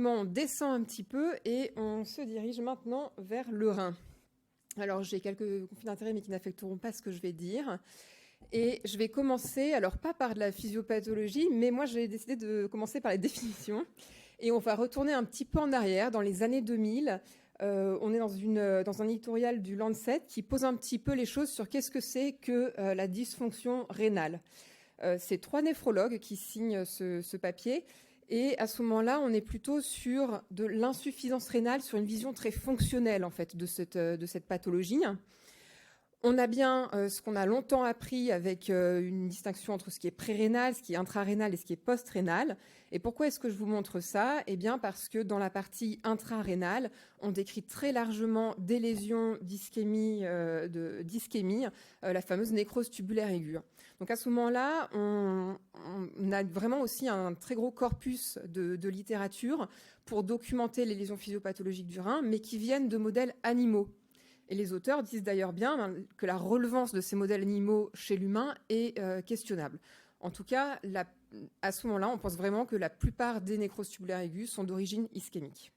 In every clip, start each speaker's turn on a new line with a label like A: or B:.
A: On descend un petit peu et on se dirige maintenant vers le rein. Alors j'ai quelques conflits d'intérêts mais qui n'affecteront pas ce que je vais dire. Et je vais commencer, alors pas par de la physiopathologie, mais moi j'ai décidé de commencer par les définitions. Et on va retourner un petit peu en arrière, dans les années 2000. On est dans un éditorial du Lancet qui pose un petit peu les choses sur qu'est-ce que c'est que la dysfonction rénale. C'est 3 néphrologues qui signent ce papier. Et à ce moment-là, on est plutôt sur de l'insuffisance rénale, sur une vision très fonctionnelle en fait de cette pathologie. On a bien ce qu'on a longtemps appris avec une distinction entre ce qui est pré-rénal, ce qui est intrarénal et ce qui est post-rénal. Et pourquoi est-ce que je vous montre ça? Eh bien parce que dans la partie intrarénale, on décrit très largement des lésions d'ischémie, la fameuse nécrose tubulaire aiguë. Donc à ce moment-là, on a vraiment aussi un très gros corpus de littérature pour documenter les lésions physiopathologiques du rein, mais qui viennent de modèles animaux. Et les auteurs disent d'ailleurs bien que la relevance de ces modèles animaux chez l'humain est questionnable. En tout cas, à ce moment-là, on pense vraiment que la plupart des nécroses tubulaires aiguës sont d'origine ischémique.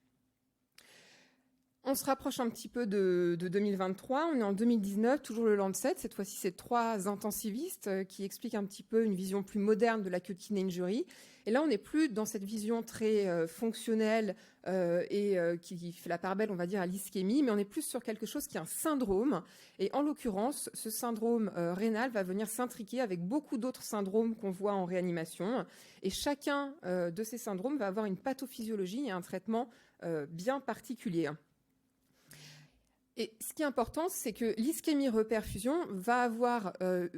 A: On se rapproche un petit peu de 2023, on est en 2019, toujours le Lancet. Cette fois-ci, c'est 3 intensivistes qui expliquent un petit peu une vision plus moderne de l'acute kidney injury. Et là, on n'est plus dans cette vision très fonctionnelle et qui fait la part belle, on va dire, à l'ischémie, mais on est plus sur quelque chose qui est un syndrome. Et en l'occurrence, ce syndrome rénal va venir s'intriquer avec beaucoup d'autres syndromes qu'on voit en réanimation. Et chacun de ces syndromes va avoir une pathophysiologie et un traitement bien particulier. Et ce qui est important, c'est que l'ischémie-reperfusion va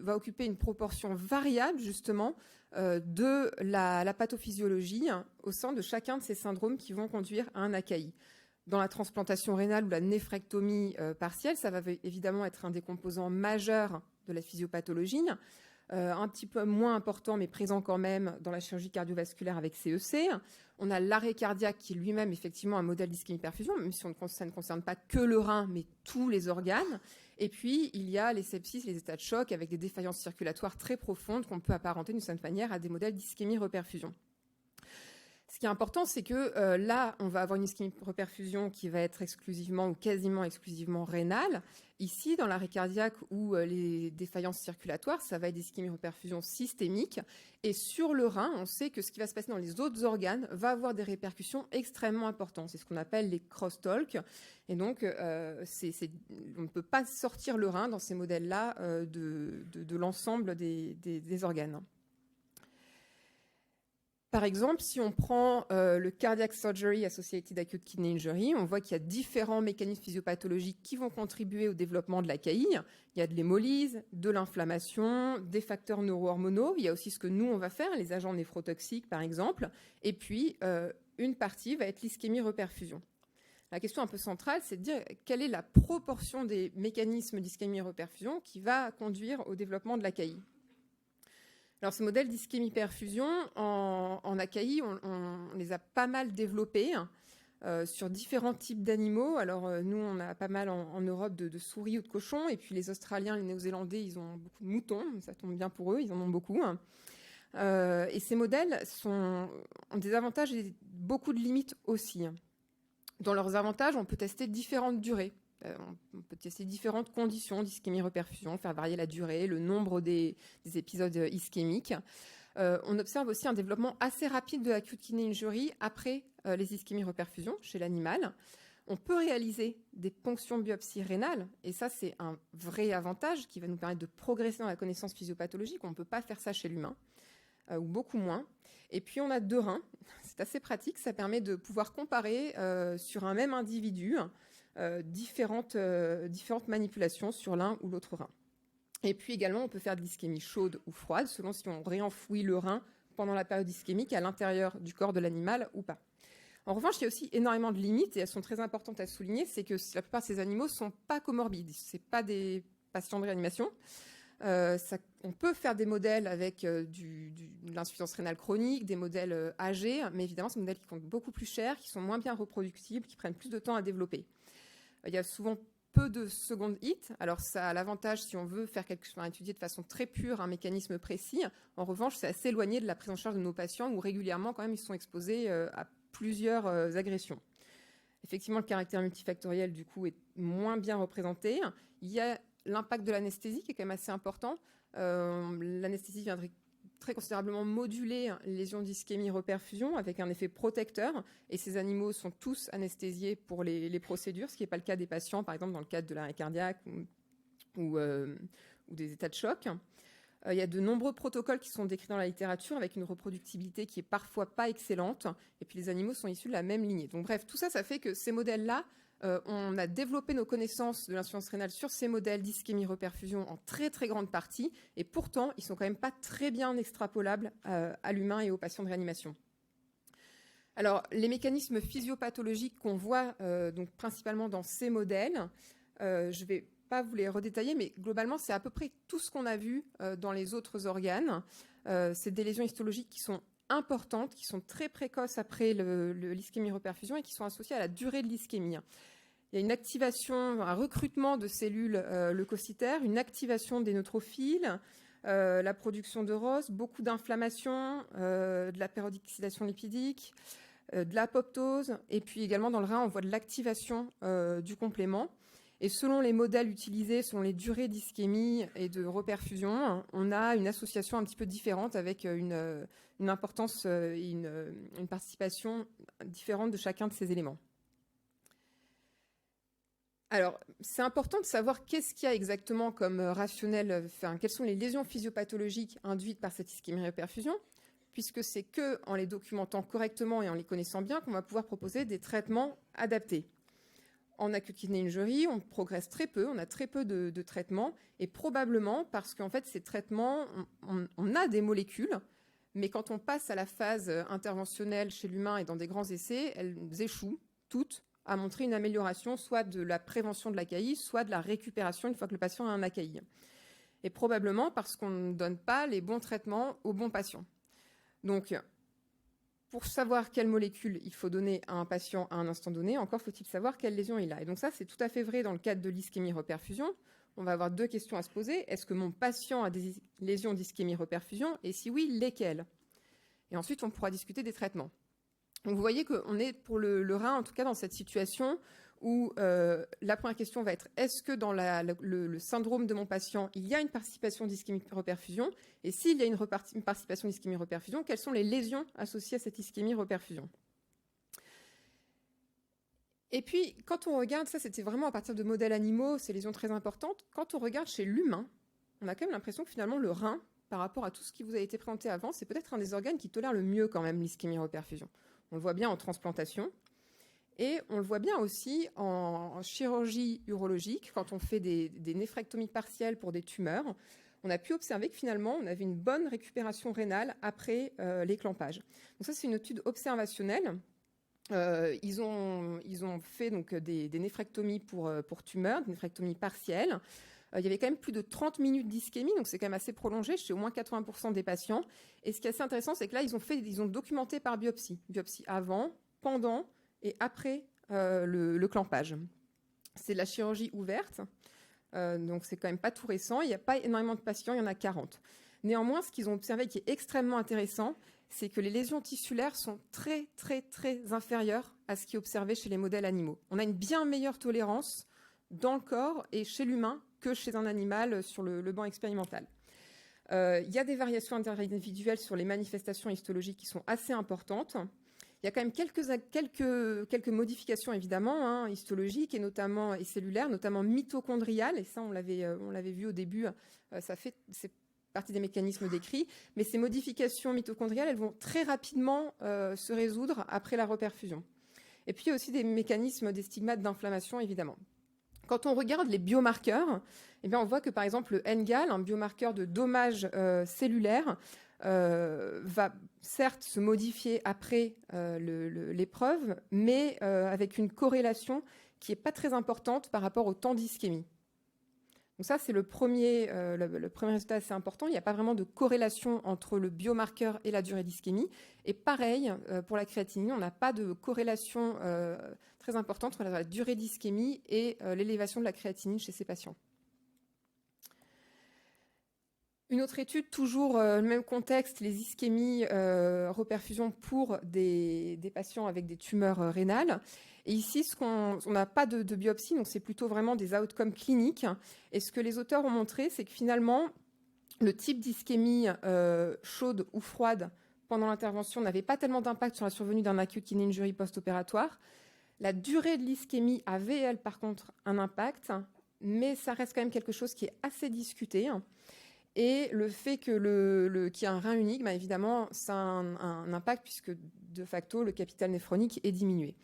A: occuper une proportion variable, justement, de la pathophysiologie au sein de chacun de ces syndromes qui vont conduire à un AKI. Dans la transplantation rénale ou la néphrectomie partielle, ça va évidemment être un des composants majeurs de la physiopathologie. Un petit peu moins important, mais présent quand même dans la chirurgie cardiovasculaire avec CEC. On a l'arrêt cardiaque qui est lui-même effectivement un modèle d'ischémie-perfusion, même si ça ne concerne pas que le rein, mais tous les organes. Et puis, il y a les sepsis, les états de choc avec des défaillances circulatoires très profondes qu'on peut apparenter d'une certaine manière à des modèles d'ischémie-reperfusion. Ce qui est important, c'est que là, on va avoir une ischémie-reperfusion qui va être exclusivement ou quasiment exclusivement rénale. Ici, dans l'arrêt cardiaque ou les défaillances circulatoires, ça va être des ischémie-reperfusions systémiques. Et sur le rein, on sait que ce qui va se passer dans les autres organes va avoir des répercussions extrêmement importantes. C'est ce qu'on appelle les crosstalk. Et donc, on ne peut pas sortir le rein dans ces modèles-là de l'ensemble des organes. Par exemple, si on prend le Cardiac Surgery Associated Acute Kidney Injury, on voit qu'il y a différents mécanismes physiopathologiques qui vont contribuer au développement de l'AKI. Il y a de l'hémolyse, de l'inflammation, des facteurs neurohormonaux. Il y a aussi ce que nous, on va faire, les agents néphrotoxiques, par exemple. Et puis, une partie va être l'ischémie-reperfusion. La question un peu centrale, c'est de dire quelle est la proportion des mécanismes d'ischémie-reperfusion qui va conduire au développement de l'AKI. Alors, ce modèle d'ischémie-perfusion en AKI, on les a pas mal développés sur différents types d'animaux. Alors, nous, on a pas mal en Europe de souris ou de cochons. Et puis, les Australiens, les Néo-Zélandais, ils ont beaucoup de moutons. Ça tombe bien pour eux, ils en ont beaucoup. Et ces modèles ont des avantages et beaucoup de limites aussi. Dans leurs avantages, on peut tester différentes durées. On peut tester différentes conditions d'ischémie-reperfusion, faire varier la durée, le nombre des épisodes ischémiques. On observe aussi un développement assez rapide de l'acute kidney injury après les ischémies-reperfusions chez l'animal. On peut réaliser des ponctions biopsie rénales, et ça, c'est un vrai avantage qui va nous permettre de progresser dans la connaissance physiopathologique. On ne peut pas faire ça chez l'humain, ou beaucoup moins. Et puis, on a 2 reins. C'est assez pratique. Ça permet de pouvoir comparer sur un même individu différentes manipulations sur l'un ou l'autre rein. Et puis également, on peut faire de l'ischémie chaude ou froide, selon si on réenfouit le rein pendant la période ischémique à l'intérieur du corps de l'animal ou pas. En revanche, il y a aussi énormément de limites, et elles sont très importantes à souligner, c'est que la plupart de ces animaux ne sont pas comorbides, ce ne sont pas des patients de réanimation. On peut faire des modèles avec de l'insuffisance rénale chronique, des modèles âgés, mais évidemment, c'est des modèles qui coûtent beaucoup plus cher, qui sont moins bien reproductibles, qui prennent plus de temps à développer. Il y a souvent peu de second hit. Alors, ça a l'avantage, si on veut étudier de façon très pure un mécanisme précis. En revanche, c'est assez éloigné de la prise en charge de nos patients où régulièrement, quand même, ils sont exposés à plusieurs agressions. Effectivement, le caractère multifactoriel, du coup, est moins bien représenté. Il y a l'impact de l'anesthésie qui est quand même assez important. L'anesthésie viendrait très considérablement moduler les lésions d'ischémie-reperfusion avec un effet protecteur. Et ces animaux sont tous anesthésiés pour les procédures, ce qui n'est pas le cas des patients, par exemple dans le cadre de l'arrêt cardiaque ou des états de choc. Il y a de nombreux protocoles qui sont décrits dans la littérature avec une reproductibilité qui est parfois pas excellente. Et puis les animaux sont issus de la même lignée. Donc bref, tout ça, ça fait que ces modèles-là, on a développé nos connaissances de l'insuffisance rénale sur ces modèles d'ischémie-reperfusion en très très grande partie, et pourtant ils sont quand même pas très bien extrapolables à l'humain et aux patients de réanimation. Alors les mécanismes physiopathologiques qu'on voit donc principalement dans ces modèles, je vais pas vous les redétailler, mais globalement c'est à peu près tout ce qu'on a vu dans les autres organes. C'est des lésions histologiques qui sont importantes, qui sont très précoces après l'ischémie-reperfusion et qui sont associées à la durée de l'ischémie. Il y a une activation, un recrutement de cellules leucocytaires, une activation des neutrophiles, la production de ROS, beaucoup d'inflammation, de la péroxydation lipidique, de l'apoptose, et puis également dans le rein, on voit de l'activation du complément. Et selon les modèles utilisés, selon les durées d'ischémie et de reperfusion, on a une association un petit peu différente avec une importance et une participation différente de chacun de ces éléments. Alors, c'est important de savoir qu'est-ce qu'il y a exactement comme rationnel, quelles sont les lésions physiopathologiques induites par cette ischémie-reperfusion, puisque c'est qu'en les documentant correctement et en les connaissant bien qu'on va pouvoir proposer des traitements adaptés. En acute kidney injury, on progresse très peu, on a très peu de traitements, et probablement parce qu'en fait, ces traitements, on a des molécules, mais quand on passe à la phase interventionnelle chez l'humain et dans des grands essais, elles échouent toutes à montrer une amélioration, soit de la prévention de l'AKI, soit de la récupération une fois que le patient a un AKI. Et probablement parce qu'on ne donne pas les bons traitements aux bons patients. Donc, pour savoir quelle molécule il faut donner à un patient à un instant donné, encore faut-il savoir quelle lésion il a. Et donc ça, c'est tout à fait vrai dans le cadre de l'ischémie-reperfusion. On va avoir deux questions à se poser. Est-ce que mon patient a des lésions d'ischémie-reperfusion? Et si oui, lesquelles? Et ensuite, on pourra discuter des traitements. Donc vous voyez qu'on est pour le rein, en tout cas dans cette situation où la première question va être est-ce que dans le syndrome de mon patient, il y a une participation d'ischémie-reperfusion? Et s'il y a une participation d'ischémie-reperfusion, quelles sont les lésions associées à cette ischémie-reperfusion? Et puis, quand on regarde, ça c'était vraiment à partir de modèles animaux, ces lésions très importantes, quand on regarde chez l'humain, on a quand même l'impression que finalement le rein, par rapport à tout ce qui vous a été présenté avant, c'est peut-être un des organes qui tolère le mieux quand même l'ischémie-reperfusion. On le voit bien en transplantation. Et on le voit bien aussi en chirurgie urologique, quand on fait des néphrectomies partielles pour des tumeurs. On a pu observer que finalement, on avait une bonne récupération rénale après l'éclampage. Donc ça, c'est une étude observationnelle. Ils ont fait donc, des néphrectomies pour tumeurs, des néphrectomies partielles. Il y avait quand même plus de 30 minutes d'ischémie, donc c'est quand même assez prolongé chez au moins 80% des patients. Et ce qui est assez intéressant, c'est que là, ils ont documenté par biopsie. Biopsie avant, pendant et après le clampage. C'est de la chirurgie ouverte, donc c'est quand même pas tout récent. Il n'y a pas énormément de patients, il y en a 40. Néanmoins, ce qu'ils ont observé qui est extrêmement intéressant, c'est que les lésions tissulaires sont très, très, très inférieures à ce qui est observé chez les modèles animaux. On a une bien meilleure tolérance dans le corps et chez l'humain que chez un animal sur le banc expérimental. Il y a des variations interindividuelles sur les manifestations histologiques qui sont assez importantes. Il y a quand même quelques modifications évidemment histologiques et cellulaires, notamment mitochondriales, et ça on l'avait vu au début, c'est partie des mécanismes décrits, mais ces modifications mitochondriales, elles vont très rapidement se résoudre après la reperfusion. Et puis il y a aussi des mécanismes des stigmates d'inflammation évidemment. Quand on regarde les biomarqueurs, eh bien on voit que par exemple le NGAL, un biomarqueur de dommage cellulaire, va certes se modifier après l'épreuve, mais avec une corrélation qui n'est pas très importante par rapport au temps d'ischémie. Donc ça, c'est le premier résultat assez important. Il n'y a pas vraiment de corrélation entre le biomarqueur et la durée d'ischémie. Et pareil, pour la créatinine, on n'a pas de corrélation très importante entre la durée d'ischémie et l'élévation de la créatinine chez ces patients. Une autre étude, toujours le même contexte, les ischémies reperfusion pour des patients avec des tumeurs rénales. Et ici, on n'a pas de biopsie, donc c'est plutôt vraiment des outcomes cliniques. Et ce que les auteurs ont montré, c'est que finalement, le type d'ischémie chaude ou froide pendant l'intervention n'avait pas tellement d'impact sur la survenue d'un acute kidney injury post-opératoire. La durée de l'ischémie avait, elle, par contre, un impact, mais ça reste quand même quelque chose qui est assez discuté. Et le fait qu'il y ait un rein unique, évidemment, ça a un impact puisque, de facto, le capital néphronique est diminué.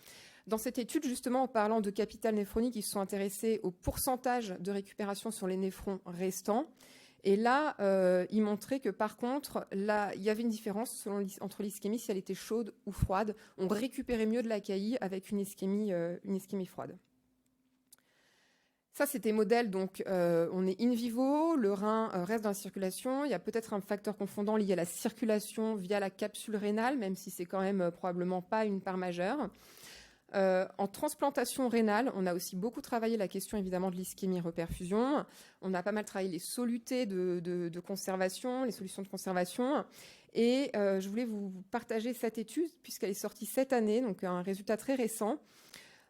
A: Dans cette étude, justement, en parlant de capital néphronique, ils se sont intéressés au pourcentage de récupération sur les néphrons restants. Et là, ils montraient que, par contre, là, il y avait une différence entre l'ischémie, si elle était chaude ou froide. On récupérait mieux de l'AKI avec une ischémie froide. Ça, c'était modèle, donc on est in vivo, le rein reste dans la circulation. Il y a peut-être un facteur confondant lié à la circulation via la capsule rénale, même si c'est quand même probablement pas une part majeure. En transplantation rénale, on a aussi beaucoup travaillé la question évidemment de l'ischémie-reperfusion. On a pas mal travaillé les solutés de conservation, les solutions de conservation. Et je voulais vous partager cette étude puisqu'elle est sortie cette année, donc un résultat très récent.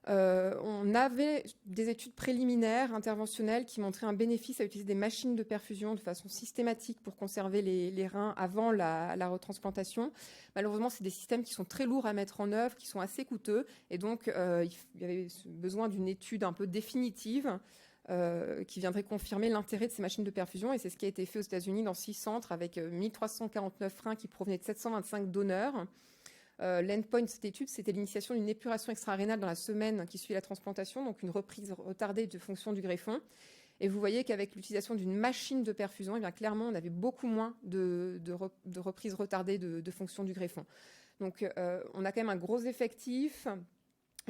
A: On avait des études préliminaires interventionnelles qui montraient un bénéfice à utiliser des machines de perfusion de façon systématique pour conserver les reins avant la retransplantation. Malheureusement, c'est des systèmes qui sont très lourds à mettre en œuvre, qui sont assez coûteux, et donc il y avait besoin d'une étude un peu définitive qui viendrait confirmer l'intérêt de ces machines de perfusion, et c'est ce qui a été fait aux États-Unis dans 6 centres avec 1349 reins qui provenaient de 725 donneurs. L'endpoint de cette étude, c'était l'initiation d'une épuration extra-rénale dans la semaine qui suit la transplantation, donc une reprise retardée de fonction du greffon. Et vous voyez qu'avec l'utilisation d'une machine de perfusion, eh bien, clairement, on avait beaucoup moins de reprises retardées de fonction du greffon. Donc, on a quand même un gros effectif,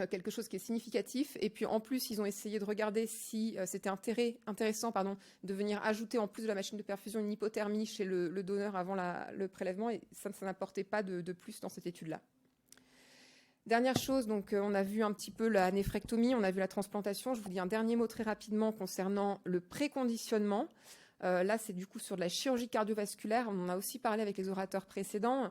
A: quelque chose qui est significatif. Et puis, en plus, ils ont essayé de regarder si c'était intéressant de venir ajouter, en plus de la machine de perfusion, une hypothermie chez le donneur avant le prélèvement. Et ça n'apportait pas de plus dans cette étude-là. Dernière chose, donc, on a vu un petit peu la néphrectomie, on a vu la transplantation. Je vous dis un dernier mot très rapidement concernant le préconditionnement. Là, c'est du coup sur de la chirurgie cardiovasculaire. On en a aussi parlé avec les orateurs précédents.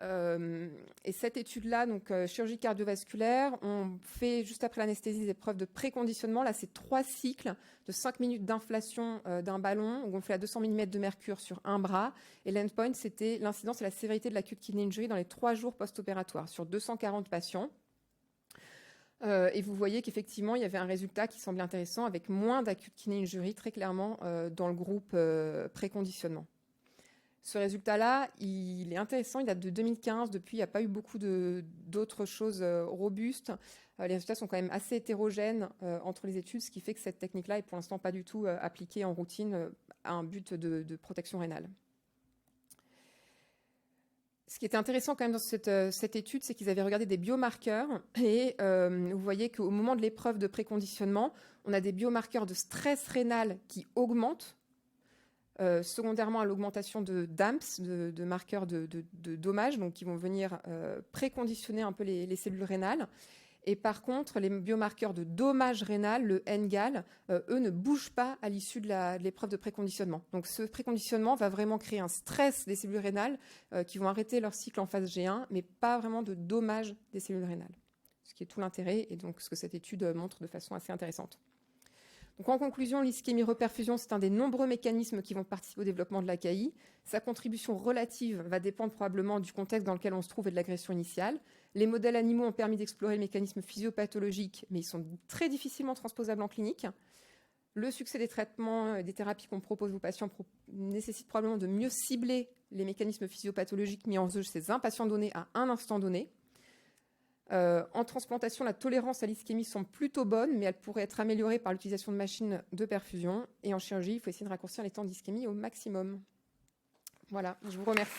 A: Et cette étude-là, donc chirurgie cardiovasculaire, on fait juste après l'anesthésie des épreuves de préconditionnement. Là, c'est 3 cycles de 5 minutes d'inflation d'un ballon où on fait à 200 mm de mercure sur un bras. Et l'endpoint, c'était l'incidence et la sévérité de l'acute kidney injury dans les 3 jours post-opératoires sur 240 patients. Et vous voyez qu'effectivement, il y avait un résultat qui semblait intéressant avec moins d'acute kidney injury très clairement dans le groupe préconditionnement. Ce résultat-là, il est intéressant, il date de 2015. Depuis, il n'y a pas eu beaucoup d'autres choses robustes. Les résultats sont quand même assez hétérogènes entre les études, ce qui fait que cette technique-là est pour l'instant pas du tout appliquée en routine à un but de protection rénale. Ce qui était intéressant quand même dans cette étude, c'est qu'ils avaient regardé des biomarqueurs et vous voyez qu'au moment de l'épreuve de préconditionnement, on a des biomarqueurs de stress rénal qui augmentent. Secondairement à l'augmentation de DAMPs, de marqueurs de dommages, donc qui vont venir préconditionner un peu les cellules rénales. Et par contre, les biomarqueurs de dommage rénal, le NGAL, eux ne bougent pas à l'issue de l'épreuve de préconditionnement. Donc ce préconditionnement va vraiment créer un stress des cellules rénales qui vont arrêter leur cycle en phase G1, mais pas vraiment de dommage des cellules rénales. Ce qui est tout l'intérêt et donc ce que cette étude montre de façon assez intéressante. Donc en conclusion, l'ischémie-reperfusion, c'est un des nombreux mécanismes qui vont participer au développement de l'AKI. Sa contribution relative va dépendre probablement du contexte dans lequel on se trouve et de l'agression initiale. Les modèles animaux ont permis d'explorer le mécanisme physiopathologique, mais ils sont très difficilement transposables en clinique. Le succès des traitements, des thérapies qu'on propose aux patients nécessite probablement de mieux cibler les mécanismes physiopathologiques mis en jeu chez un patient donné à un instant donné. En transplantation, la tolérance à l'ischémie semble plutôt bonne, mais elle pourrait être améliorée par l'utilisation de machines de perfusion. Et en chirurgie, il faut essayer de raccourcir les temps d'ischémie au maximum. Voilà, je vous remercie.